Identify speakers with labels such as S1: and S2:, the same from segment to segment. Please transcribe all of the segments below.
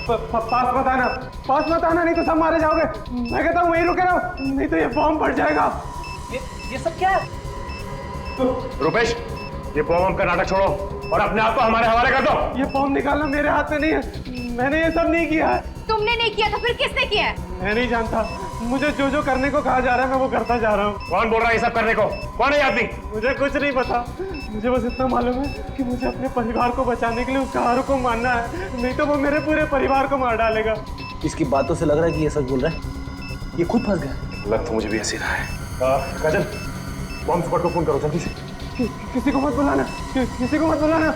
S1: पास मत आना, नहीं तो सब मारे जाओगे। मैं कहता हूँ वहीं रुके रहो, नहीं तो ये बॉम्ब फट जाएगा।
S2: ये सब क्या है?
S3: रुपेश, ये बॉम्ब का नाटक छोड़ो और अपने आप को हमारे हवाले कर दो।
S1: ये बॉम्ब निकालना मेरे हाथ में नहीं है, मैंने ये सब नहीं किया है।
S4: तुमने नहीं किया तो फिर किसने किया है?
S1: मैं नहीं जानता, मुझे जो जो करने को कहा जा रहा है मैं वो करता जा रहा हूँ।
S3: कौन बोल रहा है ये सब करने को? कौन है ये आदमी?
S1: मुझे कुछ नहीं पता, मुझे बस इतना मालूम है कि मुझे अपने परिवार को बचाने के लिए उस कार को मारना है, नहीं तो वो मेरे पूरे परिवार को मार डालेगा।
S2: इसकी बातों से लग रहा है कि ये सच बोल रहा है। ये खुद फंस गया।
S3: लग तो मुझे भी ऐसी रहा है। काजल, बॉम्ब स्क्वाड को फोन करो जल्दी से।
S1: किसी को मत बुलाना, किसी को मत बुलाना।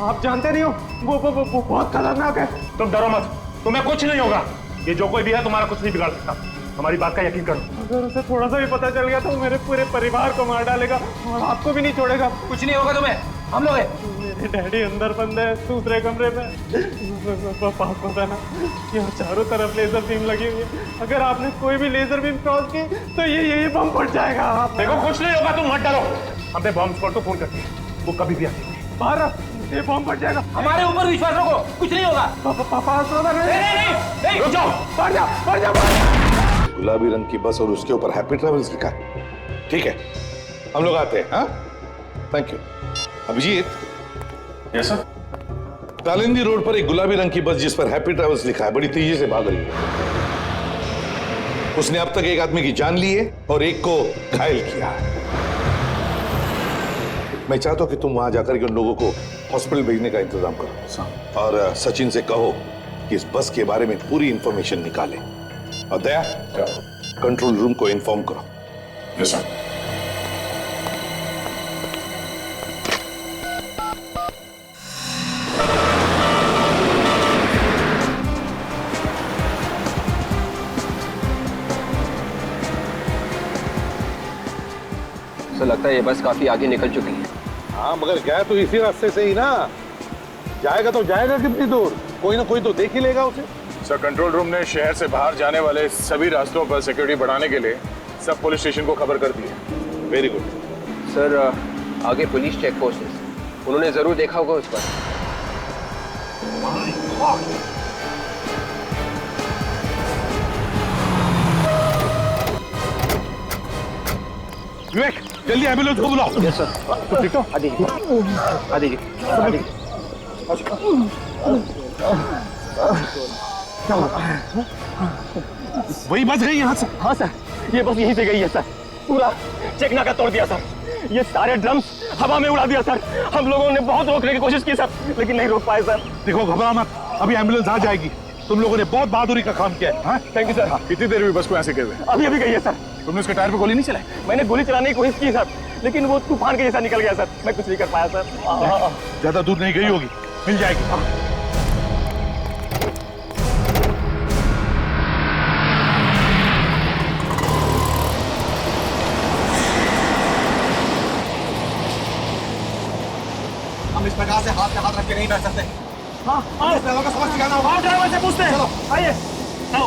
S1: आप जानते नहीं हो वो बहुत खतरनाक है।
S3: तुम डरो मत, तुम्हें कुछ नहीं होगा। ये जो कोई भी है तुम्हारा कुछ नहीं बिगाड़ सकता, हमारी बात का यकीन करो।
S1: अगर उसे थोड़ा सा भी पता चल गया तो मेरे पूरे परिवार को मार डालेगा और आपको भी नहीं छोड़ेगा।
S2: कुछ नहीं होगा तुम्हें, हम लोग हैं।
S1: मेरे डैडी अंदर बंद है दूसरे कमरे में। पास पता ना, यहाँ चारों तरफ लेजर बीम लगी हुई है, अगर आपने कोई भी लेजर बीम क्रॉस की तो ये बम फट जाएगा।
S3: देखो कुछ नहीं होगा, तुम मत डरो। हमने बॉम्ब स्क्वाड को फोन कर दिया, वो कभी भी आते हैं।
S1: बाहर ये बम फट जाएगा।
S2: हमारे ऊपर विश्वास रखो, कुछ नहीं होगा।
S1: पास पता
S2: नहीं,
S3: रुक जाओ,
S1: बढ़ जा।
S5: गुलाबी रंग की बस और उसके ऊपर हैप्पी ट्रैवल्स लिखा है। ठीक है, हम लोग आते हैं। हाँ, thank you. Abhijit.
S3: Yes sir.
S5: Talindi road पर एक गुलाबी रंग की बस जिस पर हैप्पी ट्रैवल्स लिखा है बड़ी तेजी से भाग रही है। उसने अब तक एक आदमी की जान ली है और एक को घायल किया है। मैं चाहता हूं कि तुम वहां जाकर के उन लोगों को हॉस्पिटल भेजने का इंतजाम करो और सचिन से कहो कि इस बस के बारे में पूरी इंफॉर्मेशन निकाले। और दया, कंट्रोल रूम को इन्फॉर्म करो।
S3: Yes sir.
S2: तो लगता है ये बस काफी आगे निकल चुकी है।
S5: हाँ, मगर गया तो इसी रास्ते से ही ना। जाएगा तो जाएगा कितनी दूर? कोई ना कोई तो देख ही लेगा उसे।
S3: सर, कंट्रोल रूम ने शहर से बाहर जाने वाले सभी रास्तों पर सिक्योरिटी बढ़ाने के लिए सब पुलिस स्टेशन को खबर कर दी है।
S5: वेरी गुड
S2: सर, आगे पुलिस चेक पोस्ट है, उन्होंने जरूर देखा होगा उस पर।
S5: विवेक, जल्दी एम्बुलेंस को बुलाओ।
S2: Yes sir.
S5: वही बच गई यहाँ से?
S1: हाँ सर, ये बस यहीं से गई है सर। पूरा चेक नाका तोड़ दिया सर, ये सारे ड्रम्स हवा में उड़ा दिया सर। हम लोगों ने बहुत रोकने की कोशिश की सर, लेकिन नहीं रोक पाए सर।
S5: देखो, घबरा मत, अभी एम्बुलेंस आ जाएगी। तुम लोगों ने बहुत बहादुरी का काम किया है।
S1: Thank you sir.
S3: कितनी देर हुई बस को ऐसे हुए?
S1: अभी अभी गई है सर।
S3: तुमने उसके टायर पे गोली नहीं चलाई?
S1: मैंने गोली चलाने की कोशिश की सर, लेकिन वो तूफान के जैसा निकल गया सर, मैं कुछ नहीं कर पाया सर।
S5: ज्यादा दूर नहीं गई होगी, मिल जाएगी।
S6: हम इस प्रकार से हाथ पे हाथ रख के नहीं बैठ सकते।
S1: हाँ,
S6: ड्राइवर का सबक सिखाना होगा।
S1: ड्राइवर से पूछते हैं।
S6: चलो
S1: आइए। चलो।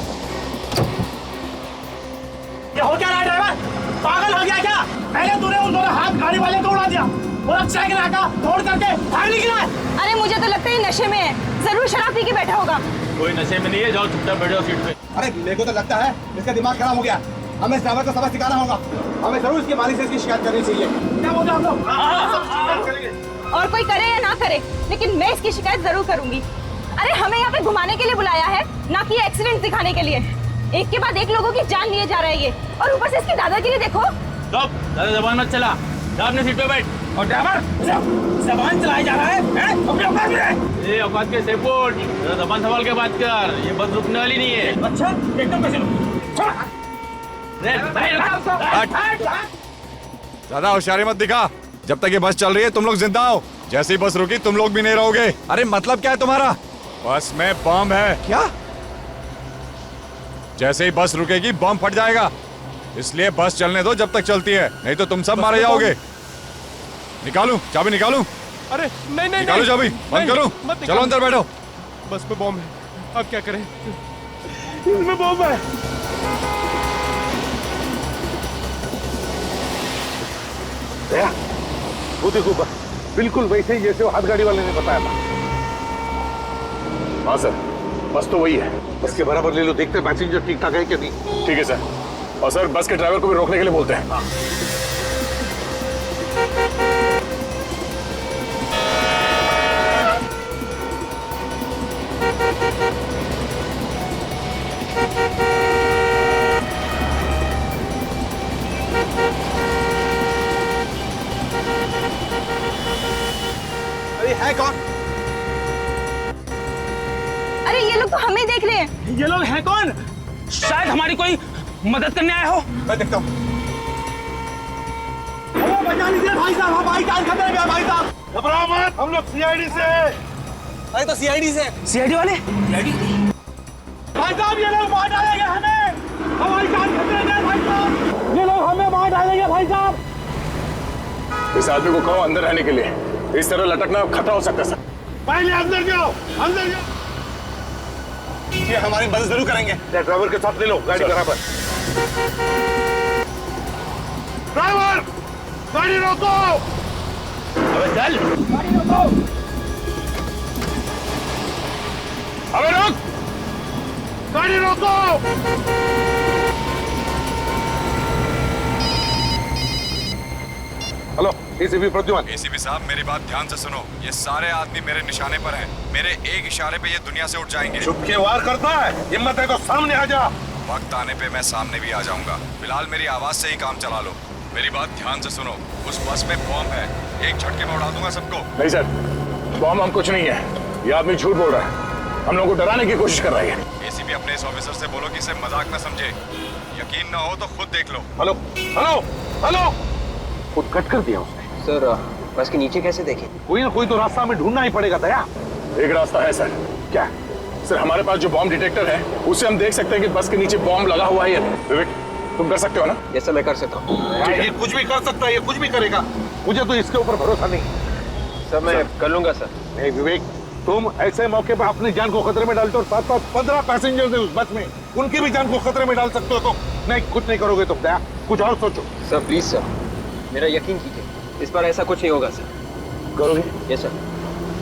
S1: ये हो क्या रहा है ड्राइवर? पागल हो गया क्या? पहले तूने उन दोनों हाथ गाड़ी वाले को उड़ा दिया और अब चेक नाका तोड़ करके भाग निकला है।
S4: अरे मुझे तो लगता है ये नशे में है, जरूर शराब पी के बैठा होगा।
S7: कोई नशे में नहीं है, जाओ चुपचाप बैठो सीट पे।
S6: अरे मेरे को तो लगता है इसका दिमाग खराब हो गया। हमें इस ड्राइवर को सबक सिखाना होगा। हमें जरूर इसके मालिक से इसकी शिकायत करनी चाहिए।
S1: क्या बोलते हैं आप लोग?
S4: और कोई करे या ना करे, लेकिन मैं इसकी शिकायत जरूर करूंगी। अरे हमें यहाँ पे घुमाने के लिए बुलाया है, ना कि एक्सीडेंट दिखाने के लिए। एक के बाद एक लोगों की जान लिए जा रहा है ये, और ऊपर से इसकी दादागिरी देखो।
S7: स्टॉप, ज्यादा जबान मत चला, जा अपने सीट पे बैठ।
S1: और ड्राइवर जबान चलाया जा रहा है? अपने औकात में रहे।
S7: ये औकात के सेपोर्ट, जरा जबान संभाल के बात कर, ये बस रुकने वाली नहीं है।
S1: अच्छा, एकदम कैसे
S8: ज्यादा होशियारी मत दिखा। जब तक ये बस चल रही है तुम लोग जिंदा हो, जैसी बस रुकी तुम लोग भी नहीं रहोगे। अरे मतलब क्या है तुम्हारा? बस में बम है। क्या? जैसे ही बस रुकेगी बम फट जाएगा, इसलिए बस चलने दो जब तक चलती है, नहीं तो तुम सब मारे जाओगे। निकालूं चाबी? निकालूं?
S1: अरे नहीं नहीं
S8: निकालो चाबी, बंद करो, चलो अंदर बैठो।
S1: बस पे बम है, अब क्या करें? इसमें बम है।
S5: वो देखो, बिल्कुल वैसे ही जैसे वो हाथ गाड़ी वाले ने बताया था।
S3: हाँ सर, बस तो वही है।
S5: बस के बराबर ले लो, देखते हैं पैसेंजर ठीक ठाक है कि नहीं।
S3: ठीक है सर। और सर बस के ड्राइवर को भी रोकने के लिए बोलते हैं।
S6: अरे है कौन?
S4: अरे ये लोग तो हमें देख रहे हैं।
S7: ये लोग हैं कौन? शायद हमारी कोई मदद करने आए हो।
S6: मैं देखता हूँ। अरे बचा लीजिए भाई साहब, हमारी जान खतरे में है भाई साहब।
S5: घबराओ मत, हम लोग सीआईडी से हैं।
S6: अरे तो सीआईडी से।
S7: सीआईडी वाले?
S6: भाई साहब ये लोग मार डालेंगे हमें, हमारी जान खतरे में है भाई साहब। ये लोग हमें मार डालेंगे भाई साहब।
S3: इस आदमी को कहो अंदर रहने के लिए। इस तरह लटकना खतरा हो सकता है सर।
S5: पहले अंदर जाओ, अंदर जाओ।
S6: ये हमारी मदद जरूर करेंगे।
S5: ड्राइवर के साथ ले लो, गाड़ी बराबर। ड्राइवर, गाड़ी रोको।
S3: अबे चल।
S6: गाड़ी रोको।
S3: अबे रोक।
S5: गाड़ी रोको। Hello, ACP Pradyuman.
S8: एसीपी साहब मेरी बात ध्यान से सुनो, ये सारे आदमी मेरे निशाने पर हैं। मेरे एक इशारे पे ये दुनिया से उठ जाएंगे।
S5: चुप के वार करता है, हिम्मत है तो सामने आ जा।
S8: वक्त आने पे मैं सामने भी आ जाऊंगा। फिलहाल मेरी आवाज से ही काम चला लो। मेरी बात ध्यान से सुनो, उस बस में बॉम्ब है, एक झटके में उड़ा दूंगा सबको।
S3: नहीं सर, बॉम्ब हम कुछ नहीं है। ये आदमी झूठ बोल रहा है, हम लोगों को डराने की कोशिश कर रहा है।
S8: एसीपी अपने इस ऑफिसर से बोलो कि इसे मजाक न समझे। यकीन ना हो तो खुद देख लो।
S5: Hello, hello, hello. खुद कट कर दिया उसने।
S2: सर बस के नीचे कैसे देखें?
S5: कोई ना कोई तो रास्ता हमें ढूंढना ही पड़ेगा। दया,
S3: एक रास्ता है सर।
S5: क्या?
S3: सर हमारे पास जो बॉम्ब डिटेक्टर है उससे हम देख सकते हैं कि बस के नीचे बॉम्ब लगा हुआ है या नहीं। विवेक तुम कर सकते हो ना?
S2: ये सब मैं कर सकता हूँ।
S5: ये कुछ भी कर सकता है, ये कुछ भी करेगा। मुझे तो इसके ऊपर भरोसा नहीं।
S2: सर मैं कर लूंगा सर।
S5: नहीं विवेक, तुम ऐसे मौके पर अपनी जान को खतरे में डालते हो। साथ साथ 15 पैसेंजर्स हैं उस बस में, उनकी भी जान को खतरे में डाल सकते हो। तो नहीं, कुछ नहीं करोगे तुम। दया, कुछ और सोचो।
S2: सर प्लीज सर, मेरा यकीन कीजिए, इस बार ऐसा कुछ नहीं होगा सर।
S5: करोगे?
S2: Yes sir.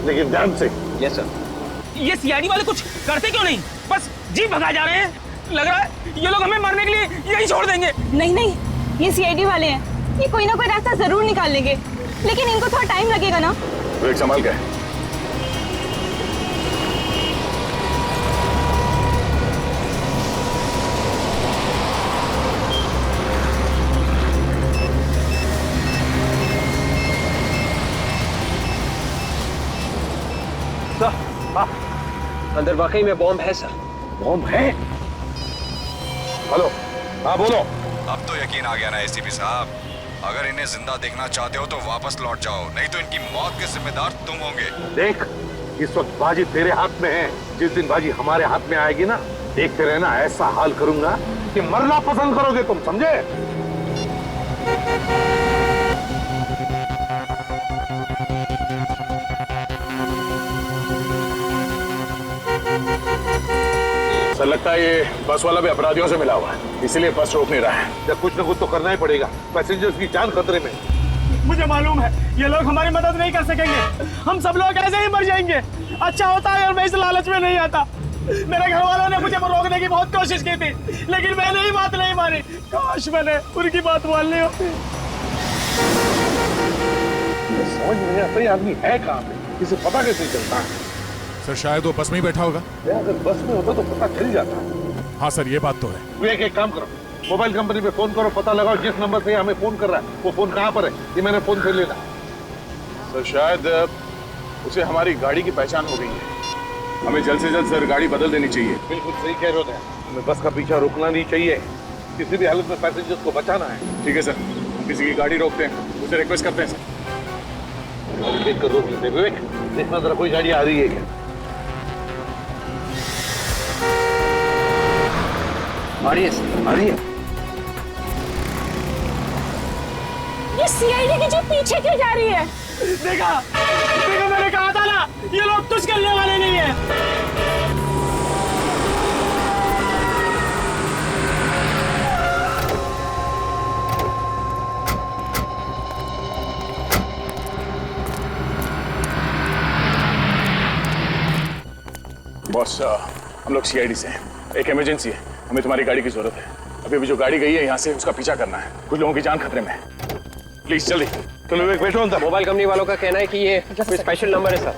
S5: लेकिन ध्यान से।
S2: Yes sir.
S7: ये सीआईडी वाले कुछ करते क्यों नहीं? बस जीप भगा जा रहे हैं। लग रहा है ये लोग हमें मारने के लिए यही छोड़ देंगे।
S4: नहीं नहीं, ये सीआईडी वाले हैं, ये कोई ना कोई रास्ता जरूर निकाल लेंगे, लेकिन इनको थोड़ा टाइम लगेगा ना।
S3: विवेक संभाल के।
S2: अंदर वाकई में बॉम्ब है सर।
S5: बॉम्ब है? हेलो, हाँ बोलो।
S8: अब तो यकीन आ गया ना एसीपी साहब। अगर इन्हें जिंदा देखना चाहते हो तो वापस लौट जाओ, नहीं तो इनकी मौत के जिम्मेदार तुम होंगे।
S5: देख, इस वक्त बाजी तेरे हाथ में है। जिस दिन बाजी हमारे हाथ में आएगी ना, देखते रहना, ऐसा हाल करूंगा कि मरना पसंद करोगे तुम, समझे?
S3: सर लगता है ये बस वाला भी अपराधियों से मिला हुआ है, इसीलिए बस रोक नहीं रहा है।
S5: जब कुछ न कुछ तो करना ही पड़ेगा, पैसेंजर्स की जान खतरे में।
S1: मुझे मालूम है ये लोग हमारी मदद नहीं कर सकेंगे, हम सब लोग ऐसे ही मर जाएंगे। अच्छा होता है अगर मैं इस लालच में नहीं आता। मेरे घर वालों ने मुझे रोकने की बहुत कोशिश की थी, लेकिन मैंने ही बात नहीं मानी। काश मैंने उनकी बात मान ली होती।
S5: समझ नहीं आता ये आदमी है कहाँ पे, इसे पता कैसे चलता है?
S9: सर शायद वो बस में ही बैठा होगा।
S5: अगर बस में होता तो पता चल जाता।
S9: हाँ सर, ये बात तो है।
S5: विवेक, एक काम करो, मोबाइल कंपनी पे फोन करो, पता लगाओ जिस नंबर से हमें फोन कर रहा है वो फोन कहाँ पर है। ये मैंने फोन से लेना।
S3: सर शायद उसे हमारी गाड़ी की पहचान हो गई है। हमें जल्द से जल्द सर गाड़ी बदल देनी चाहिए।
S5: बिल्कुल सही कह रहे हो, हमें बस का पीछा रोकना नहीं चाहिए, किसी भी हालत में पैसेंजर्स को बचाना है।
S3: ठीक है सर, हम किसी की गाड़ी रोकते हैं, उसे रिक्वेस्ट करते हैं सर।
S5: देख कर रोक लेते। विवेक, देखना जरा कोई गाड़ी आ रही है क्या?
S2: आ रही है सर, आ रही है।
S4: ये सीआईडी की जीप पीछे क्यों जा रही है?
S1: देखा देखा, मैंने कहा था ना ये लोग कुछ करने वाले नहीं है।
S3: बॉस हम लोग सीआईडी से हैं। एक इमरजेंसी है, हमें तुम्हारी गाड़ी की जरूरत है। अभी जो गाड़ी गई है यहाँ से, उसका पीछा करना है। कुछ लोगों की जान खतरे में है। प्लीज जल्दी। चलो विवेक, बैठो अंदर।
S2: मोबाइल कंपनी वालों का कहना है कि ये कोई स्पेशल नंबर है सर,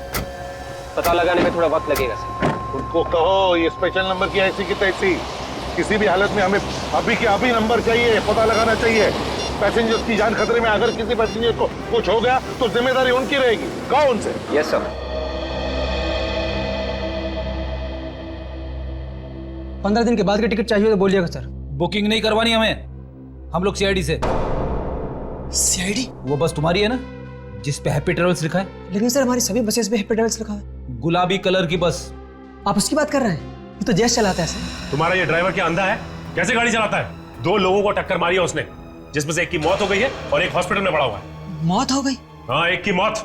S2: पता लगाने में थोड़ा वक्त लगेगा सर।
S5: उनको कहो ये स्पेशल नंबर की ऐसी की तैसी, किसी भी हालत में हमें अभी के अभी नंबर चाहिए, पता लगाना चाहिए। पैसेंजर्स की जान खतरे में, अगर किसी पैसेंजर को कुछ हो गया तो जिम्मेदारी उनकी रहेगी। कहो उनसे।
S2: Yes sir.
S10: 15 दिन के बाद की टिकट चाहिए तो बोलिएगा सर।
S7: बुकिंग नहीं करवानी हमें, हम लोग सीआईडी से।
S10: सीआईडी?
S7: वो बस तुम्हारी है ना, जिस पे हैप्पी ट्रेवल्स लिखा है?
S10: लेकिन सर हमारी सभी बसेस पे हैप्पी ट्रेवल्स लिखा है।
S7: गुलाबी कलर की बस।
S10: आप उसकी बात कर रहे हैं? ये तो जैश चलाता है सर।
S11: तुम्हारा ये ड्राइवर क्या अंधा है? कैसे गाड़ी चलाता है? 2 लोगों को टक्कर मारी है उसने, जिसमें से एक की मौत हो गई है और एक हॉस्पिटल में पड़ा हुआ है।
S10: मौत हो गई?
S11: हाँ, एक की मौत।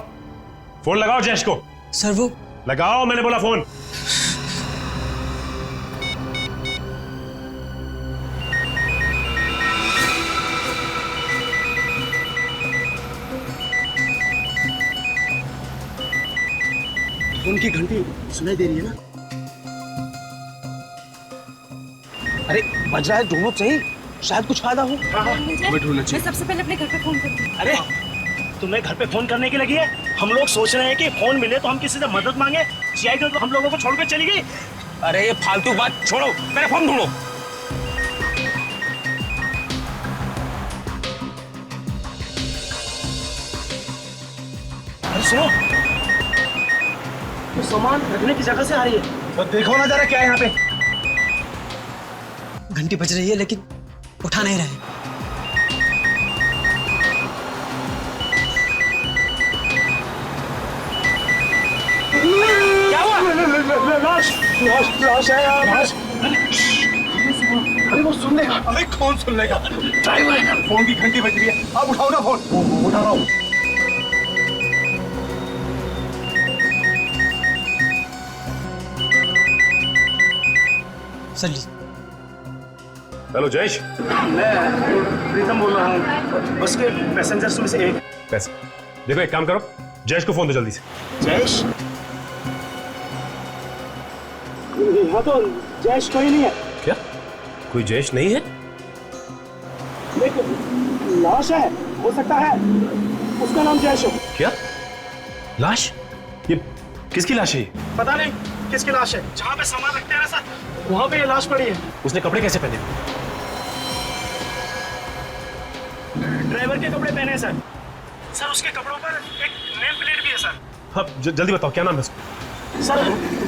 S11: फोन लगाओ जैश को।
S10: सर वो
S11: लगाओ, मैंने बोला फोन।
S1: उनकी घंटी सुनाई दे रही है ना? अरे बज रहा है, ढूंढो सही, शायद कुछ फायदा हो।
S4: मैं सबसे पहले अपने घर पे फोन करती हूँ।
S1: अरे तुम्हें घर पे फोन करने की लगी है? हम लोग सोच रहे हैं कि फोन मिले तो हम किसी से मदद मांगे। सीआईडी तो हम लोगों को छोड़कर चली गई।
S7: अरे ये फालतू बात छोड़ो, मेरा फोन ढूंढो।
S1: अरे सुनो, तो सामान रखने की जगह से आ रही है। तो देखो ना जरा क्या है यहाँ पे।
S10: घंटी बज रही है लेकिन उठा नहीं रहे।
S1: क्या हुआ? लाश लाश है यार। लाश। अरे वो सुन लेगा। अरे कौन सुन लेगा? ड्राइवर है। फोन की घंटी बज रही है, आप उठाओ ना फोन। उठा रहा हूँ।
S10: Sir
S11: hello Jayesh.
S1: मैं प्रीतम बोल रहा हूँ, बस के पैसेंजर्स में से एक।
S11: कैसे? देखो, एक काम करो, जयेश को फोन दो जल्दी से।
S1: जयेश? यहाँ तो जयेश कोई नहीं है।
S11: क्या? कोई जयेश नहीं है?
S1: एक लाश है, हो सकता है उसका नाम जयेश हो।
S11: क्या? लाश? ये किसकी लाश है?
S1: पता नहीं किसकी लाश है। जहाँ पे सामान रखते हैं ना सर, वहाँ पे ये लाश पड़ी है।
S11: उसने कपड़े कैसे पहने?
S1: ड्राइवर के कपड़े पहने हैं सर। सर उसके कपड़ों पर एक नेम प्लेट भी है सर।
S11: हाँ, जल्दी बताओ क्या नाम है उसका?
S1: सर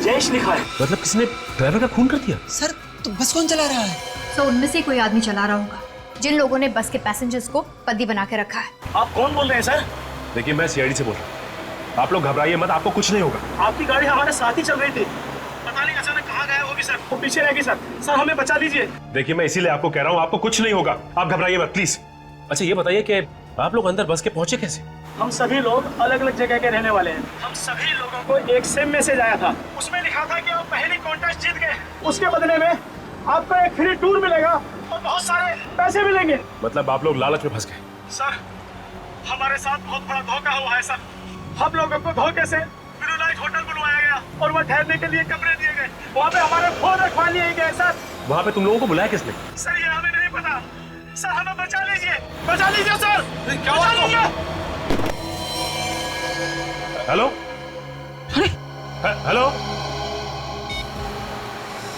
S1: जयेश लिखा है।
S11: मतलब किसने ड्राइवर का खून कर दिया?
S10: सर तो बस कौन चला रहा है?
S12: तो उनमें से कोई आदमी चला रहा होगा, जिन लोगों ने बस के पैसेंजर्स को बंदी बना के रखा है।
S1: आप कौन बोल रहे हैं सर?
S11: देखिए, मैं सीआईडी से बोल रहा हूँ। आप लोग घबराइए मत, आपको कुछ नहीं होगा।
S1: आपकी गाड़ी हमारे साथ ही चल रही थी, पता नहीं अचानक कहाँ गया होगी सर। वो पीछे रह गई सर। सर हमें बचा दीजिए।
S11: देखिए, मैं इसीलिए आपको कह रहा हूँ, आपको कुछ नहीं होगा, आप घबराइए मत प्लीज। अच्छा ये बताइए कि आप लोग अंदर बस के पहुंचे कैसे?
S1: हम सभी लोग अलग अलग जगह के रहने वाले हैं। हम सभी लोगों को एक सेम मैसेज आया था, उसमें लिखा था कि आप पहली कॉन्टेस्ट जीत गए, उसके बदले में आपको एक फ्री टूर मिलेगा और बहुत सारे पैसे मिलेंगे।
S11: मतलब आप लोग लालच में फंस गए?
S1: सर हमारे साथ बहुत बड़ा धोखा हुआ है सर। हम लोगों को धोखे से ब्लू होटल बुलवाया गया और वहाँ ठहरने के लिए कमरे दिए गए। वहाँ पे हमारे फोन रखवा लिए गए सर।
S11: वहाँ पे तुम लोगों को बुलाया किसने?
S1: सर ये हमें नहीं पता। सर हमें बचा लीजिए सर। क्या हुआ?
S11: हेलो? हेलो?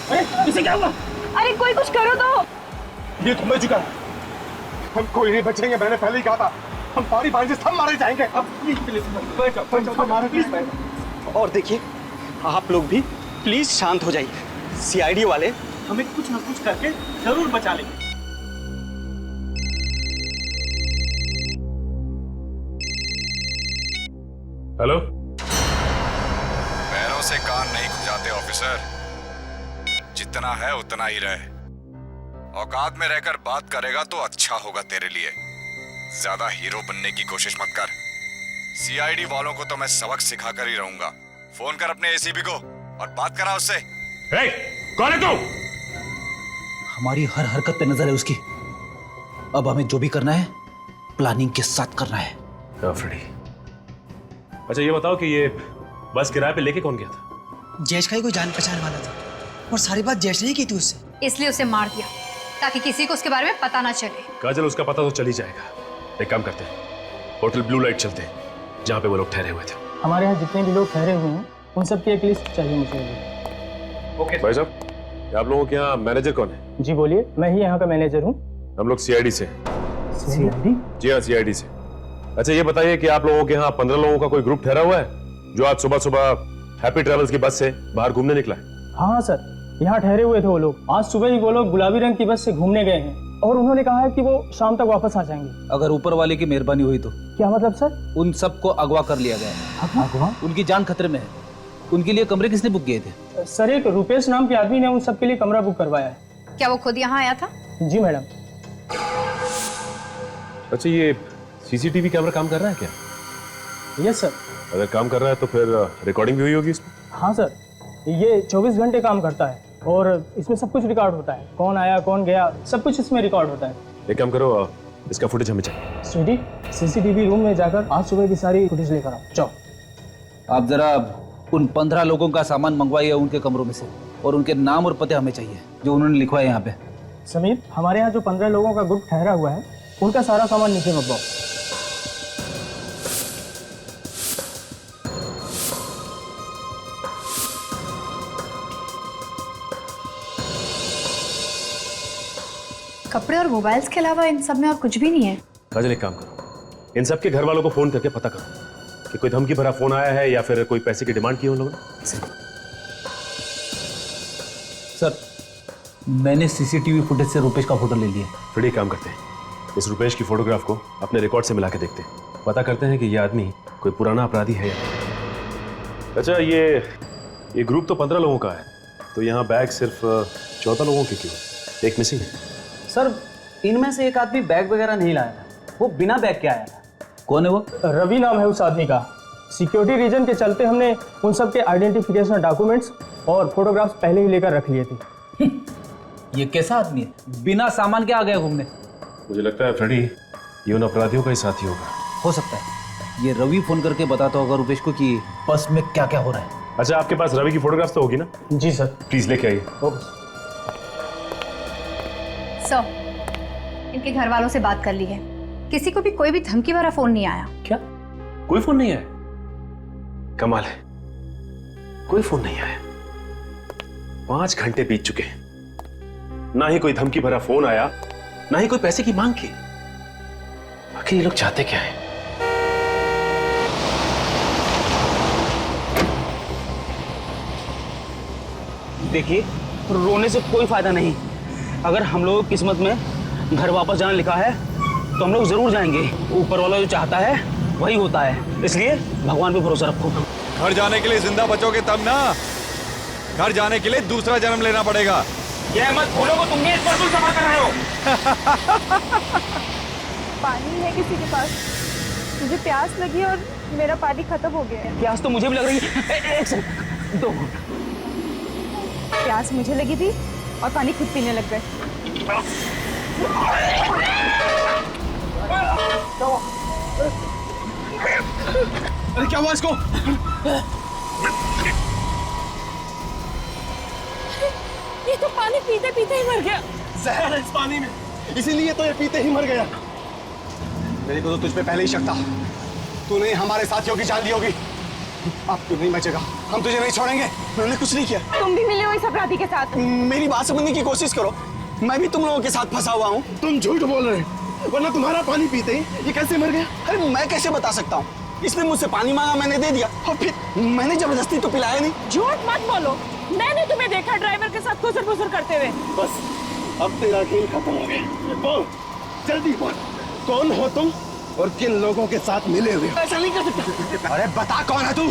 S1: अरे इसे क्या हुआ?
S4: अरे कोई कुछ करो तो।
S1: ये थम चुका है, हम कोई नहीं बचेंगे। मैंने पहले ही कहा था, हम पानी पानी से सब मारे जाएंगे। अब प्लीज।
S6: और देखिए, आप लोग भी प्लीज शांत हो जाइए। सीआईडी वाले
S1: हमें कुछ ना कुछ करके जरूर बचा लेंगे।
S11: हेलो?
S8: पैरों से कान नहीं खुजाते ऑफिसर, जितना है उतना ही रहे। औकात में रहकर बात करेगा तो अच्छा होगा तेरे लिए। ज्यादा हीरो बनने की कोशिश मत कर। सीआईडी वालों को तो मैं सबक सिखाकर ही रहूंगा। फोन कर अपने एसीपी को और बात करा उससे।
S11: कौन है तू?
S7: हमारी हर हरकत पे नजर है उसकी। अब हमें जो भी करना है प्लानिंग के साथ करना है।
S11: फ्रेडी। अच्छा ये बताओ कि ये बस किराए पे लेके कौन गया था?
S10: जयेश का ही कोई जान पहचान वाला था, और सारी बात जयश्री ने की थी उससे,
S12: इसलिए उसे मार दिया ताकि किसी को उसके बारे में पता ना चले।
S11: काजल, उसका पता तो चल ही जाएगा। एक काम करते हैं, होटल ब्लू लाइट चलते हैं जहाँ पे वो लोग ठहरे हुए थे।
S1: हमारे यहाँ जितने भी लोग ठहरे हुए हैं उन सब की एक लिस्ट चाहिए मुझे।
S11: ओके भाई साहब, आप लोगों के यहाँ मैनेजर कौन है?
S1: जी बोलिए, मैं ही यहाँ का मैनेजर हूँ।
S11: हम लोग सीआईडी से।
S1: सीआईडी?
S11: जी हाँ, सीआईडी से। अच्छा ये बताइए कि आप लोगों के यहाँ 15 लोगों का कोई ग्रुप ठहरा हुआ है जो आज सुबह सुबह हैप्पी ट्रेवल्स की बस से बाहर घूमने निकला है?
S1: हाँ सर, यहाँ ठहरे हुए थे वो लोग। आज सुबह ही वो लोग गुलाबी रंग की बस से घूमने गए हैं और उन्होंने कहा है कि वो शाम तक वापस आ जाएंगे।
S7: अगर ऊपर वाले की मेहरबानी हुई तो?
S1: क्या मतलब सर?
S7: उन सबको अगवा कर लिया गया है।
S1: अगवा?
S7: उनकी जान खतरे में है। उनके लिए कमरे किसने बुक किए थे?
S1: सर, एक रुपेश नाम के आदमी ने उन सबके लिए कमरा बुक करवाया है।
S12: क्या वो खुद यहाँ आया था?
S1: जी मैडम।
S11: अच्छा ये सीसीटीवी कैमरा काम कर रहा है क्या?
S1: Yes sir.
S11: अगर काम कर रहा है तो फिर रिकॉर्डिंग भी हुई होगी इसमें?
S1: हाँ सर, ये 24 घंटे काम करता है और इसमें सब कुछ रिकॉर्ड होता है। कौन आया कौन गया सब कुछ इसमें रिकॉर्ड होता है।
S11: एक काम करो, इसका फुटेज हमें चाहिए।
S1: स्वीटी, सीसीटीवी रूम में जाकर आज सुबह की सारी फुटेज लेकर आओ। जाओ।
S7: आप जरा उन 15 लोगों का सामान मंगवाइए उनके कमरों में से, और उनके नाम और पते हमें चाहिए जो उन्होंने लिखवाए यहाँ पे।
S1: समीर, हमारे यहाँ जो 15 लोगों का ग्रुप ठहरा हुआ है उनका सारा सामान नीचे मंगवाओ।
S12: कपड़े और मोबाइल्स के अलावा इन सब में और कुछ भी नहीं है।
S11: काजल एक काम करो, इन सबके घर वालों को फोन करके पता करो कि कोई धमकी भरा फोन आया है या फिर कोई पैसे की डिमांड की उन लोगों ने।
S7: सर, मैंने सीसीटीवी फुटेज से रुपेश का फोटो ले लिया।
S11: फिर एक काम करते हैं, इस रुपेश की फोटोग्राफ को अपने रिकॉर्ड से मिला के देखते हैं, पता करते हैं कि ये आदमी कोई पुराना अपराधी है या नहीं। अच्छा ये ग्रुप तो 15 लोगों का है, तो यहाँ बैग सिर्फ 14 लोगों के क्यों? एक मिसिंग है।
S13: सर, इनमें से एक आदमी बैग वगैरह नहीं लाया था, वो बिना बैग के आया था।
S7: कौन है वो?
S1: रवि नाम है उस आदमी का। सिक्योरिटी रीजन के चलते हमने उन सब के आइडेंटिफिकेशन डॉक्यूमेंट्स और फोटोग्राफ्स पहले ही लेकर रख लिए थे।
S7: ये कैसा आदमी है, बिना सामान के आ गया घूमने?
S11: मुझे लगता है फ्रेडी ये उन अपराधियों का ही साथी होगा।
S7: हो सकता है ये रवि फोन करके बताता होगा रुपेश को कि बस में क्या क्या हो रहा है।
S11: अच्छा आपके पास रवि की फोटोग्राफ तो होगी ना?
S1: जी सर।
S11: प्लीज लेके आइए।
S12: सर, इनके घर वालों से बात कर ली है, किसी को भी कोई भी धमकी भरा फोन नहीं आया।
S11: क्या? कोई फोन नहीं आया? कमाल है, कोई फोन नहीं आया। 5 घंटे बीत चुके हैं, ना ही कोई धमकी भरा फोन आया, ना ही कोई पैसे की मांग की। आखिर ये लोग चाहते क्या हैं?
S13: देखिए, रोने से कोई फायदा नहीं। अगर हम लोग किस्मत में घर वापस जाना लिखा है तो हम लोग जरूर जाएंगे। ऊपर वाला जो चाहता है वही होता है, इसलिए भगवान पे भरोसा रखो।
S8: घर जाने के लिए जिंदा बचोगे तब ना, घर जाने के लिए दूसरा जन्म लेना पड़ेगा।
S6: ये मत भूलो को तुम भी इस पर जमा कर रहे हो।
S4: पानी है किसी के पास? मुझे प्यास लगी और मेरा पानी खत्म हो गया है।
S13: प्यास तो मुझे भी लग रही है। एक सेकंड, दो।
S4: प्यास मुझे लगी थी और पानी खुद पीने लग गए।
S6: अरे क्या हुआ इसको?
S4: ये तो पानी पीते पीते ही मर गया।
S6: जहर है इस पानी में, इसीलिए तो ये पीते ही मर गया। मेरे को तो तुझ पे पहले ही शक था, तूने हमारे साथियों की जान ली होगी। अब तू नहीं बचेगा, हम तुझे नहीं छोड़ेंगे। मैंने कुछ नहीं किया।
S4: तुम भी मिले हो इस अपराधी के साथ?
S6: मेरी बात समझने की कोशिश करो, मैं भी तुम लोगों के साथ फंसा हुआ हूँ। तुम झूठ बोल रहे हो, वरना तुम्हारा पानी पीते ही ये कैसे मर गया? अरे मैं कैसे बता सकता हूँ? इसने मुझसे पानी मांगा, मैंने दे दिया, और फिर मैंने जबरदस्ती तो पिलाया नहीं।
S4: झूठ मत बोलो, मैंने तुम्हें देखा ड्राइवर के साथ खुसर-फुसर करते हुए।
S6: बस अब तेरा खेल खत्म हो गया। बोल, जल्दी बोल, कौन हो तुम और किन लोगों के साथ मिले हुए हो? ऐसा नहीं कर सकते। अरे बता कौन है तू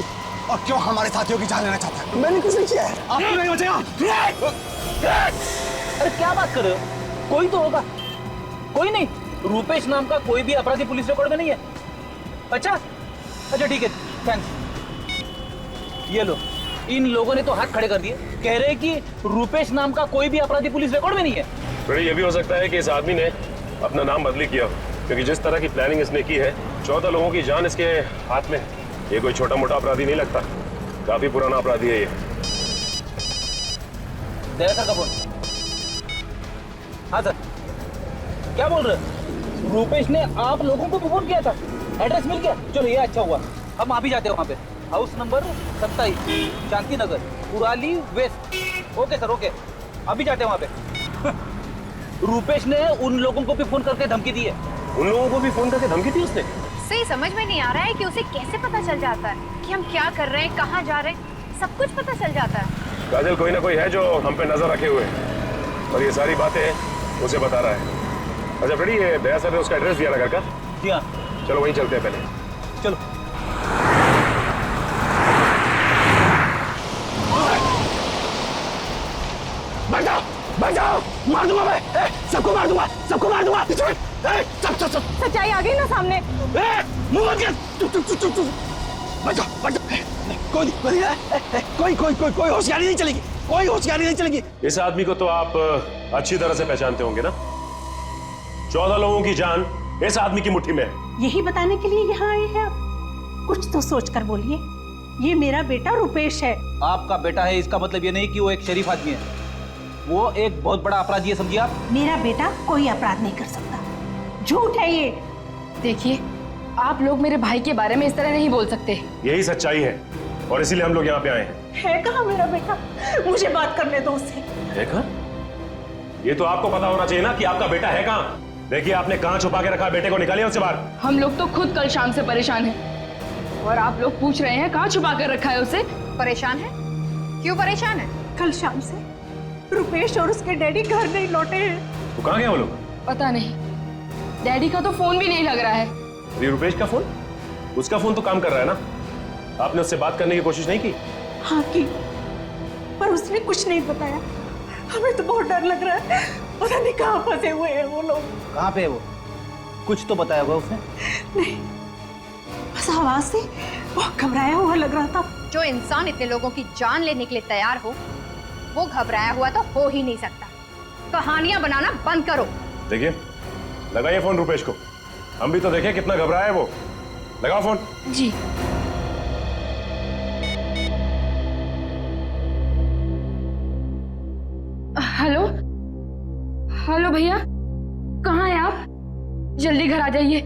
S6: और क्यों हमारे साथियों की जान लेना चाहता है? मैंने कुछ नहीं किया है। आपको नहीं बचेगा।
S13: अरे क्या बात कर रहे हो? कोई तो होगा। कोई नहीं, रुपेश नाम का कोई भी अपराधी पुलिस रिकॉर्ड में नहीं है। अच्छा ठीक है, थैंक्स। ये लो, इन लोगों ने तो हाथ खड़े कर दिए, कह रहे हैं कि रुपेश नाम का कोई भी अपराधी पुलिस रिकॉर्ड में नहीं है।
S11: फ्रेडी ये भी हो सकता है कि इस आदमी ने अपना नाम बदली किया, क्योंकि जिस तरह की प्लानिंग इसने की है, 14 लोगों की जान इसके हाथ में। ये कोई छोटा मोटा अपराधी नहीं लगता, काफी पुराना अपराधी है ये।
S13: दया सर का फोन। हाँ सर, क्या बोल रहे? रूपेश ने आप लोगों को फोन किया था, एड्रेस मिल गया? चलो ये अच्छा हुआ, हम अभी जाते हैं वहाँ पे। House number 27 Shanti Nagar, Kurali west. Okay sir, okay, अभी जाते हैं वहाँ पे। रूपेश ने उन लोगों को भी फोन करके धमकी दी है।
S11: उन लोगों को भी फोन करके धमकी दी उसने?
S12: सही समझ में नहीं आ रहा है कि उसे कैसे पता चल जाता है कि हम क्या कर रहे हैं, कहाँ जा रहे हैं, सब कुछ पता चल जाता है।
S11: काजल, कोई ना कोई है जो हम पे नजर रखे हुए है और ये सारी बातें उसे बता रहा है। अच्छा फ्रेडी, ये दया सर ने उसका एड्रेस दिया ना घर का?
S13: जी हाँ।
S11: चलो वहीं चलते हैं पहले।
S13: चलो।
S6: बचाओ, बचाओ, मार दूंगा मैं, सबको मार दूंगा, सबको मार दूंगा। सब
S4: सच्चाई आ गई ना सामने।
S6: मुंह बंद कर। बचाओ, बचाओ, कोई होशियारी नहीं चलेगी, कोई होशियारी नहीं चलेगी।
S11: इस आदमी को तो आप अच्छी तरह से पहचानते होंगे ना? 14 लोगों की जान इस आदमी की मुट्ठी में है।
S14: यही बताने के लिए यहाँ आए हैं आप? कुछ तो सोच कर बोलिए। ये मेरा बेटा रुपेश है।
S13: आपका बेटा है इसका मतलब ये नहीं कि वो एक शरीफ आदमी है, वो एक बहुत बड़ा अपराधी है, समझिए आप।
S14: मेरा बेटा कोई अपराध नहीं कर सकता, झूठ है ये।
S15: देखिए, आप लोग मेरे भाई के बारे में इस तरह नहीं बोल सकते।
S11: यही सच्चाई है और इसीलिए हम लोग यहाँ पे आए हैं।
S14: है कहाँ मेरा बेटा? मुझे बात करने दो उससे।
S11: है कहाँ? ये तो आपको पता होना चाहिए ना कि आपका बेटा है कहाँ। देखिए, आपने कहाँ छुपा के रखा? बेटे को निकालिए उससे बाहर।
S15: हम लोग तो खुद कल शाम से परेशान हैं और आप लोग पूछ रहे हैं कहाँ छुपा कर रखा है उसे।
S12: परेशान है? क्यों परेशान है?
S14: कल शाम से रुपेश और उसके डैडी घर नहीं लौटे हैं।
S11: तो कहाँ गए वो लोग?
S15: पता नहीं, डैडी का तो फोन भी नहीं लग रहा है।
S11: अरे रुपेश का फोन? उसका फोन तो काम कर रहा है ना? आपने उससे बात करने की कोशिश नहीं की?
S14: हाँ की, पर उसने कुछ नहीं बताया। हमें तो बहुत डर लग रहा है, पता नहीं कहाँ फंसे हुए हैं वो लोग।
S13: कहाँ पे है वो? कुछ तो बताया होगा उसने?
S14: नहीं, बस आवाज से वो घबराया हुआ लग रहा था।
S12: जो इंसान इतने लोगों की जान लेने के लिए तैयार हो, वो घबराया हुआ तो हो ही नहीं सकता। कहानियां बनाना बंद करो।
S11: देखिए, लगाइए फोन रुपेश को, हम भी तो देखें कितना घबराया है वो। लगाओ फोन।
S15: जी। हेलो हेलो भैया, कहाँ हैं आप? जल्दी घर आ जाइए,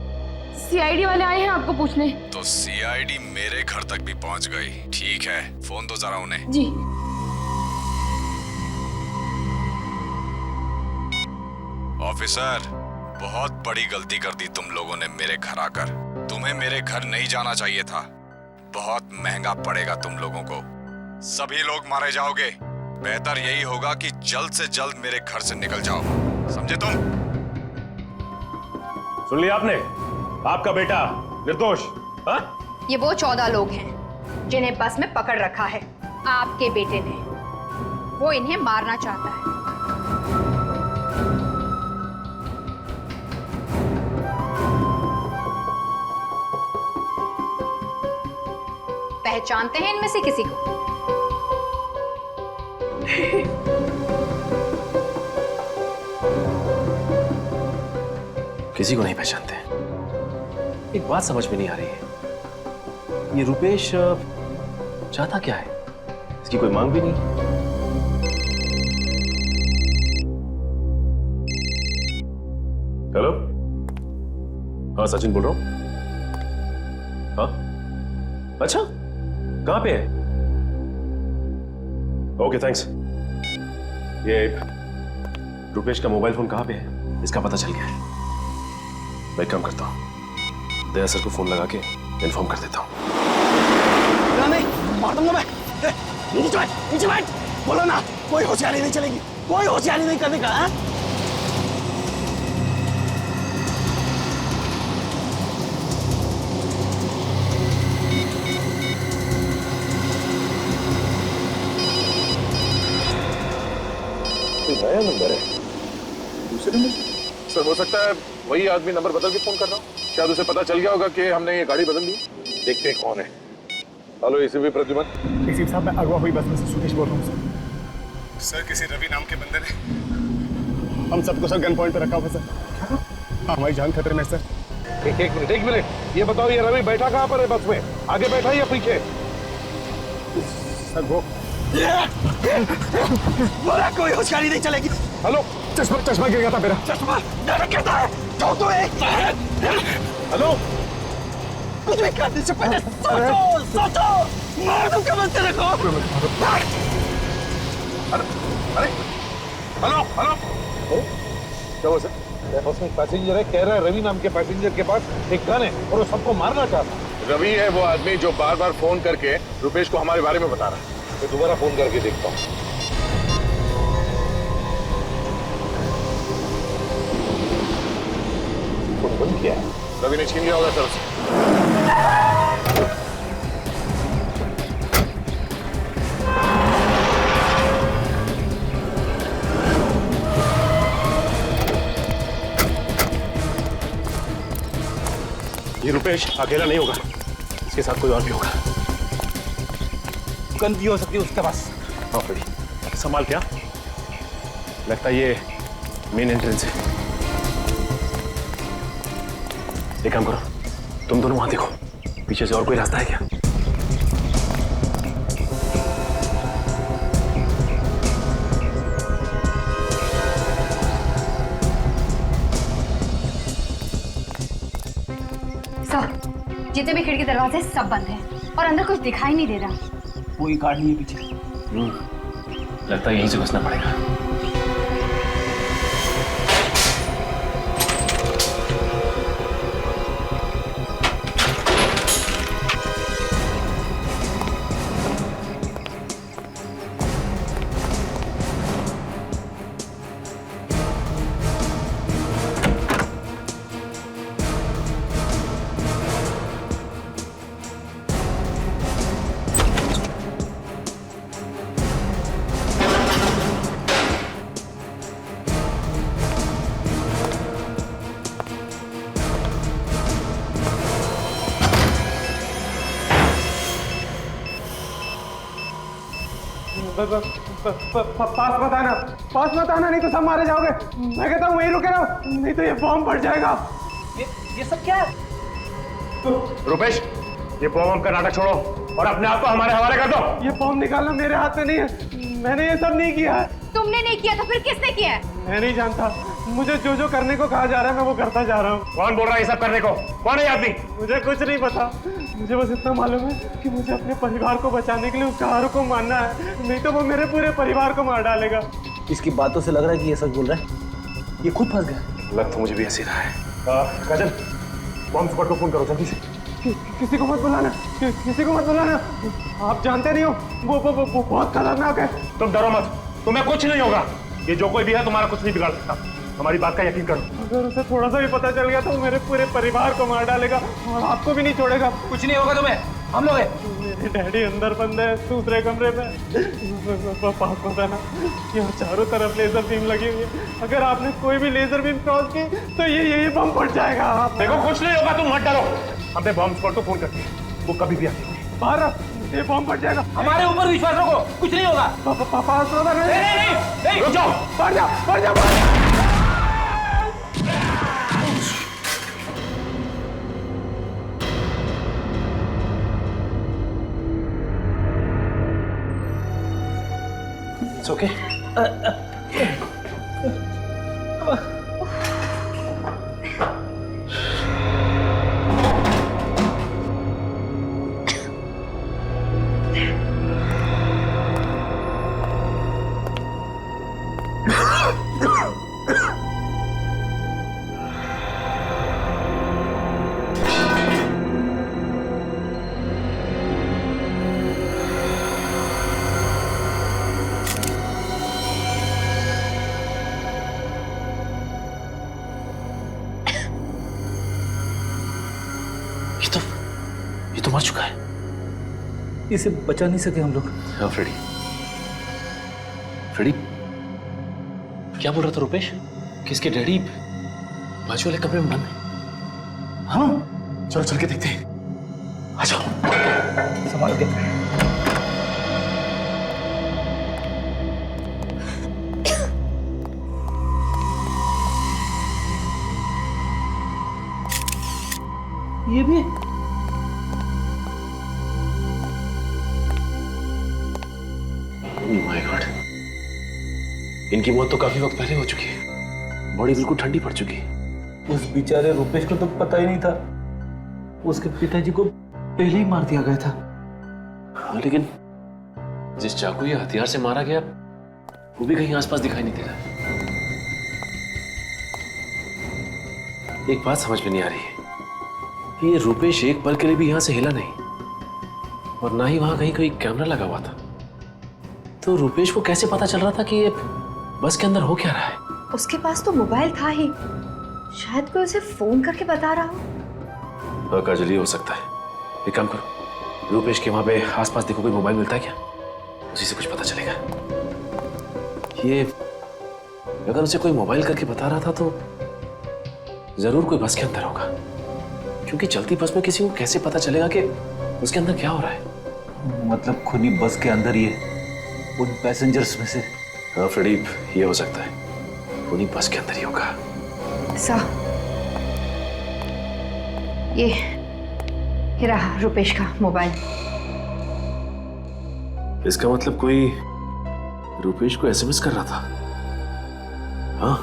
S15: सीआईडी वाले आए हैं आपको पूछने।
S8: तो सीआईडी मेरे घर तक भी पहुंच गई। ठीक है, फोन दो जरा उन्हें।
S15: जी।
S8: ऑफिसर, बहुत बड़ी गलती कर दी तुम लोगों ने मेरे घर आकर। तुम्हें मेरे घर नहीं जाना चाहिए था, बहुत महंगा पड़ेगा तुम लोगों को। सभी लोग मारे जाओगे। बेहतर यही होगा कि जल्द से जल्द मेरे घर से निकल जाओ, समझे तुम?
S11: सुन लिया आपने? आपका बेटा निर्दोष। हाँ?
S12: ये वो 14 लोग हैं जिन्हें बस में पकड़ रखा है आपके बेटे ने। वो इन्हें मारना चाहता है। पहचानते हैं इनमें से किसी को?
S11: किसी को नहीं पहचानते। एक बात समझ में नहीं आ रही है, ये रुपेश चाहता क्या है? इसकी कोई मांग भी नहीं। हेलो, हाँ सचिन बोल रहा हूं। हाँ, अच्छा, कहां पे है? Okay thanks. ये रुपेश का मोबाइल फोन कहां पे है? इसका पता चल गया है। मैं एक काम करता हूं, दया सर को फोन लगा के इन्फॉर्म कर देता हूं।
S6: नहीं, मार दूंगा मैं। नीचे बैठ, बोलो ना, कोई होशियारी नहीं चलेगी, कोई होशियारी नहीं करने का। हाँ?
S3: नया नंबर है, दूसरे नंबर से? सर हो सकता है वही आदमी नंबर बदल के फोन कर रहा हूँ। शायद उसे पता चल गया होगा कि हमने ये गाड़ी बदल दी। देखते हैं कौन है। Hello ACP Pradyuman.
S1: एसीपी साहब, मैं अगवा हुई बस में से सुकेश बोल रहा हूँ सर। किसी रवि नाम के बंदे ने हम सबको सर गन पॉइंट पे रखा हुआ सर। हमारी जान खतरे में सर।
S3: एक मिनट, ये बताओ, ये रवि बैठा कहाँ पर है बस में? आगे बैठा या पीछे?
S1: सर वो
S6: बोला कोई होशियारी नहीं चलेगी।
S3: हेलो, चश्मा चश्मा गिर गया था मेरा।
S6: चश्मा मेरा गिरता है तो तू एक
S3: हेलो,
S6: कुछ भी करने से पहले सोचो मार दूंगा मैं तेरे को।
S3: अरे हेलो हेलो, क्या हुआ सर? उसमें पैसेंजर है, कह रहा है रवि नाम के पैसेंजर के पास एक गन है और वो सबको मारना चाहता है। रवि है वो आदमी जो बार बार फोन करके रुपेश को हमारे बारे में बता रहा है। मैं दोबारा फोन करके देखता हूँ। फोन बंद किया है, रवि ने छीन लिया होगा सर उसे।
S11: ये रुपेश अकेला नहीं होगा, इसके साथ कोई और भी होगा।
S13: गन भी हो सकती है उसके पास।
S11: हाँ फ्रेडी, संभाल क्या? लगता है ये मेन एंट्रेंस है। एक काम करो, तुम दोनों वहां देखो, पीछे से और कोई रास्ता है क्या?
S12: जितने भी खिड़की दरवाजे सब बंद हैं और अंदर कुछ दिखाई नहीं दे रहा।
S13: कोई गार्ड नहीं है पीछे।
S11: लगता है यहीं से घुसना पड़ेगा।
S1: पास मत आना नहीं तो सब मारे जाओगे। मैं कहता हूँ वहीं रुके रहो, नहीं तो ये बॉम्ब फट जाएगा।
S13: ये सब क्या है?
S11: रुपेश, ये बॉम्ब का नाटक छोड़ो और अपने आप को हमारे हवाले कर दो।
S1: ये बॉम्ब निकालना मेरे हाथ में नहीं है, मैंने ये सब नहीं किया है।
S12: तुमने नहीं किया तो फिर किसने किया है?
S1: मैं नहीं जानता, मुझे जो जो करने को कहा जा रहा है मैं वो करता जा रहा हूँ।
S11: कौन बोल रहा है ये सब करने को? कौन है आदमी?
S1: मुझे कुछ नहीं पता, मुझे बस इतना मालूम है कि मुझे अपने परिवार को बचाने के लिए उस कार को मारना है, नहीं तो वो मेरे पूरे परिवार को मार डालेगा।
S13: इसकी बातों से लग रहा है कि ये सच बोल रहा है। ये खुद फंस गया।
S11: लग तो मुझे भी ऐसे रहा है। काजल, बॉम्ब स्क्वाड को फोन करो जल्दी से।
S1: किसी को मत बुलाना, किसी को मत बुलाना। आप जानते नहीं हो वो बहुत खतरनाक है।
S11: तुम डरो मत, तुम्हें कुछ नहीं होगा। ये जो कोई भी है तुम्हारा कुछ नहीं बिगाड़ सकता। हमारी बात का यकीन करो।
S1: अगर उसे थोड़ा सा भी पता चल गया तो वो मेरे पूरे परिवार को मार डालेगा और आपको भी नहीं छोड़ेगा।
S13: कुछ नहीं होगा तुम्हें, हम लोग हैं।
S1: मेरे डैडी अंदर बंद है दूसरे कमरे में। पास पता ना, यहाँ चारों तरफ लेजर बीम लगी हुई है। अगर आपने कोई भी लेजर बीम क्रॉस की तो ये बम फट जाएगा।
S11: देखो कुछ नहीं होगा, तुम मत डरो। हमने बॉम्ब स्क्वाड को फोन कर दिया, वो कभी भी आती है।
S1: बाहर ये बम फट जाएगा।
S13: हमारे ऊपर विश्वास रखो, कुछ नहीं होगा।
S1: पास
S13: नहीं,
S11: रुक जाओ,
S1: बढ़ जा, बढ़ जा, बढ़ जा।
S11: It's okay. ये तो मर चुका है।
S13: इसे बचा नहीं सके हम लोग।
S11: हाँ फ्रेडी, फ्रेडी क्या बोल रहा था रुपेश? किसके डैडी बाजू वाले कमरे में बंद है? हाँ चलो चल के देखते हैं। आ जाओ।
S13: संभाल के। ये भी
S11: इनकी मौत तो काफी वक्त पहले हो चुकी है, बॉडी बिल्कुल ठंडी पड़ चुकी है।
S7: उस बेचारे रुपेश को तो पता ही नहीं था, उसके पिताजी को पहले ही मार दिया गया था।
S11: हाँ, लेकिन जिस चाकू या हथियार से मारा गया वो भी कहीं आसपास दिखाई नहीं दे रहा। एक बात समझ में नहीं आ रही है कि ये रुपेश एक पल के लिए भी यहां से हिला नहीं और ना ही वहां कहीं कोई कैमरा लगा हुआ था। तो रुपेश को कैसे पता चल रहा था कि ये बस के अंदर हो क्या रहा है?
S12: उसके पास तो मोबाइल था ही, शायद कोई उसे फोन करके बता रहा हो।
S11: हाँ काजल, ये हो सकता है। एक काम करो, रुपेश के वहां पे आसपास देखो कोई मोबाइल मिलता है क्या, उसी से कुछ पता चलेगा। ये अगर उसे कोई मोबाइल करके बता रहा था तो जरूर कोई बस के अंदर होगा, क्योंकि चलती बस में किसी को कैसे पता चलेगा कि उसके अंदर क्या हो रहा है?
S7: मतलब खुनी बस के अंदर ही है, उन पैसेंजर्स में से।
S11: हाँ फ्रेडी, ये हो सकता है, खुनी बस के अंदर ही होगा।
S12: ये रहा रुपेश का मोबाइल।
S11: इसका मतलब कोई रुपेश को एसएमएस कर रहा था। हाँ,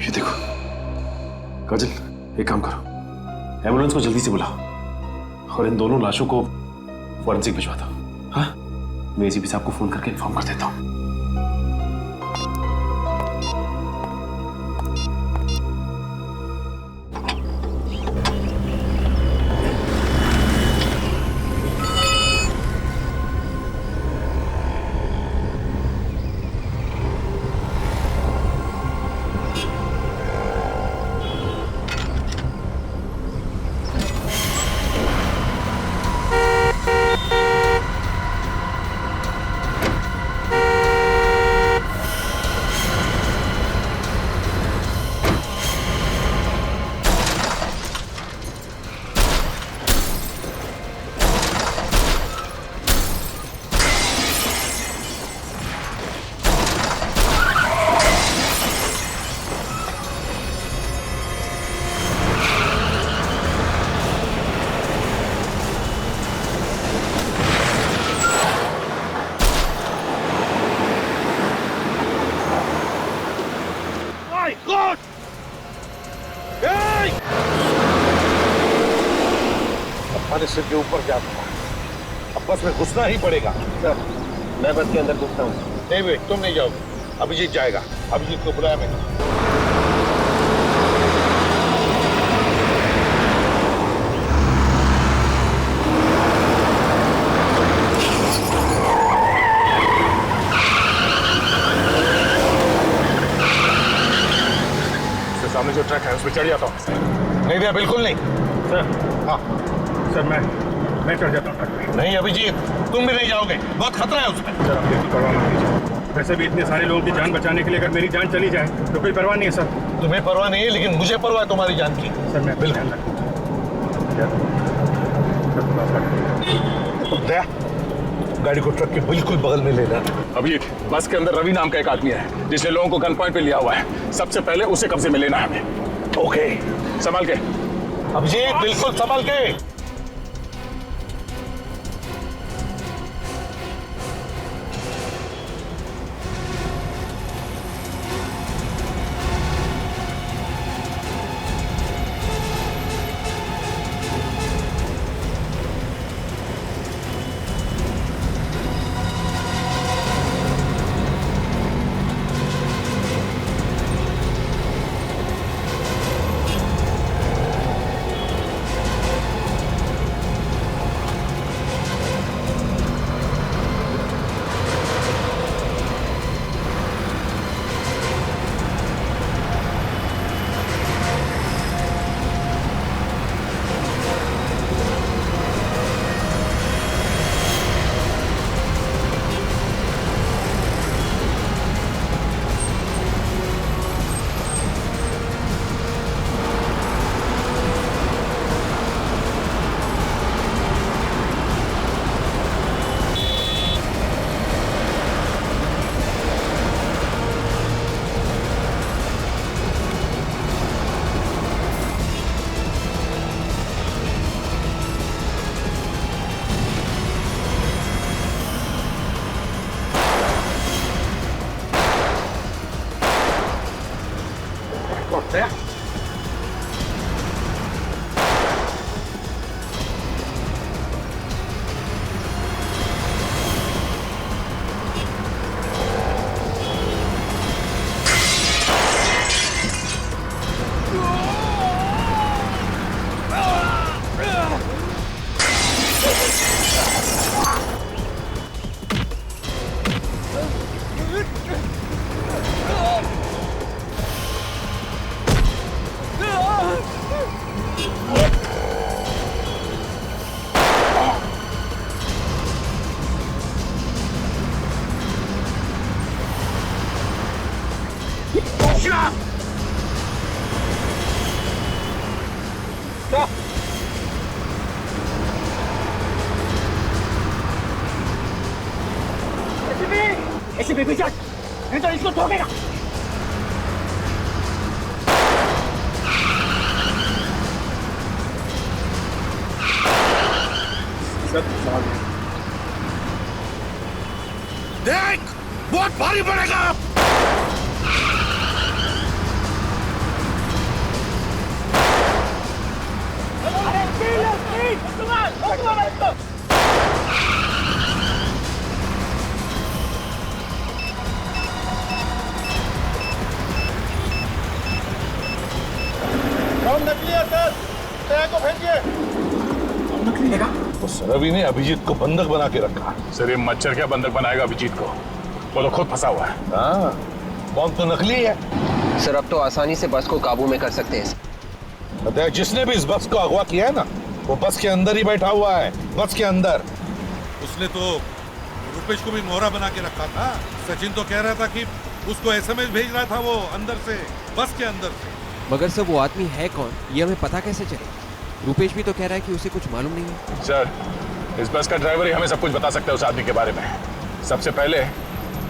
S11: ये देखो काजल, एक काम करो, एम्बुलेंस को जल्दी से बुलाओ और इन दोनों लाशों को फॉरेंसिक भिजवा दो। हाँ, मैं एसीपी साहब को फोन करके इन्फॉर्म कर देता हूँ।
S3: सिर के ऊपर क्या था? अब बस में घुसना ही पड़ेगा।
S2: सर, मैं बस के अंदर घुसता हूँ।
S3: नहीं भाई, तुम नहीं जाओगे, अभिजीत जाएगा। अभिजीत को बुलाया मैंने।
S9: सामने जो ट्रक है उस पर चढ़ जाता हूँ।
S3: नहीं भैया, बिल्कुल नहीं।
S9: सर, हाँ सर, मैं चढ़ जाता हूँ।
S3: नहीं अभिजीत, तुम भी नहीं जाओगे, बहुत खतरा है उसमें।
S9: सर, आप बिल्कुल परवाह मत कीजिए। वैसे भी इतने सारे लोगों की जान बचाने के लिए अगर मेरी जान चली जाए तो कोई परवाह नहीं है सर।
S3: तुम्हें परवाह नहीं है, लेकिन मुझे परवाह है तुम्हारी जान की।
S9: सर, मैं
S3: बिल्कुल। दया, गाड़ी को ट्रक के बिल्कुल बगल में ले जाना।
S9: अभिजीत, बस के अंदर रवि नाम का एक आदमी है जिसने लोगों को गन पॉइंट पे लिया हुआ है। सबसे पहले उसे कब्जे में लेना है हमें।
S3: ओके,
S9: संभाल के
S3: अभिजीत, बिल्कुल संभाल के। दया
S1: एसीपी पीछे हट, नहीं तो इसको ठोकेगा।
S3: देख बहुत भारी पड़ेगा। रवि ने अभिजीत को बंधक बना के रखा।
S9: सर ये मच्छर क्या बंधक बनाएगा अभिजीत को? वो तो खुद फंसा हुआ है।
S3: हाँ, बॉम्ब तो नकली है।
S2: सर अब तो आसानी से बस को काबू में कर सकते हैं।
S3: जिसने भी इस बस को अगवा किया है ना, वो बस के अंदर ही बैठा हुआ है, बस के अंदर।
S16: उसने तो रुपेश को भी मोहरा बना के रखा था। सचिन तो कह रहा था कि उसको एसएमएस भेज रहा था वो अंदर से, बस के अंदर से।
S17: मगर सर वो आदमी है कौन, ये हमें पता कैसे चले? रुपेश भी तो कह रहा है कि उसे कुछ मालूम नहीं है।
S9: सर इस बस का ड्राइवर ही हमें सब कुछ बता सकता है उस आदमी के बारे में। सबसे पहले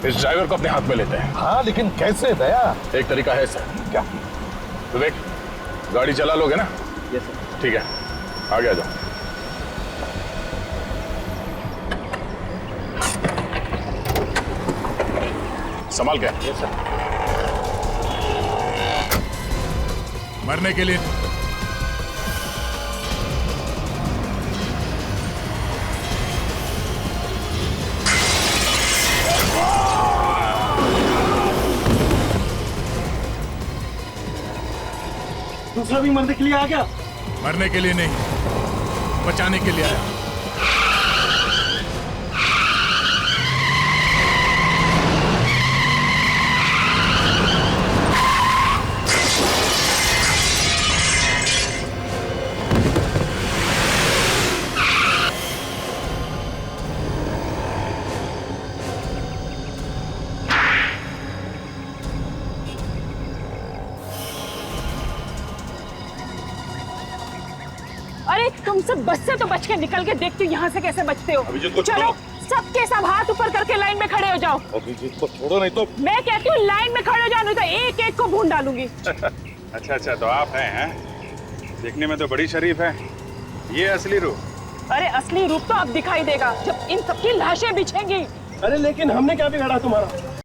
S9: इस ड्राइवर को अपने हाथ में लेते हैं।
S3: हाँ लेकिन कैसे दया?
S9: एक तरीका है सर। क्या? तो देख गाड़ी चला लोगे ना?
S2: Yes sir.
S9: ठीक है आगे आ जाओ। संभाल के।
S2: Yes sir.
S16: मरने के लिए
S1: दूसरा भी मरने के लिए आ गया।
S16: मरने के लिए नहीं, बचाने के लिए आया।
S14: अरे तुम सब बस से तो बच के निकल के देखती हो यहाँ से कैसे बचते हो।
S3: अभिजीत को
S14: चलो सबके सब हाथ ऊपर करके लाइन में खड़े हो जाओ।
S3: अभिजीत को छोड़ो नहीं तो।
S14: मैं कहती हूँ लाइन में खड़े हो जाओ, नहीं तो एक एक को भून डालूंगी।
S8: अच्छा तो आप हैं? देखने में तो बड़ी शरीफ है। ये असली रूप?
S14: अरे असली रूप तो अब दिखाई देगा जब इन सबकी लाशें बिछेंगी।
S1: अरे लेकिन हमने क्या बिगाड़ा तुम्हारा?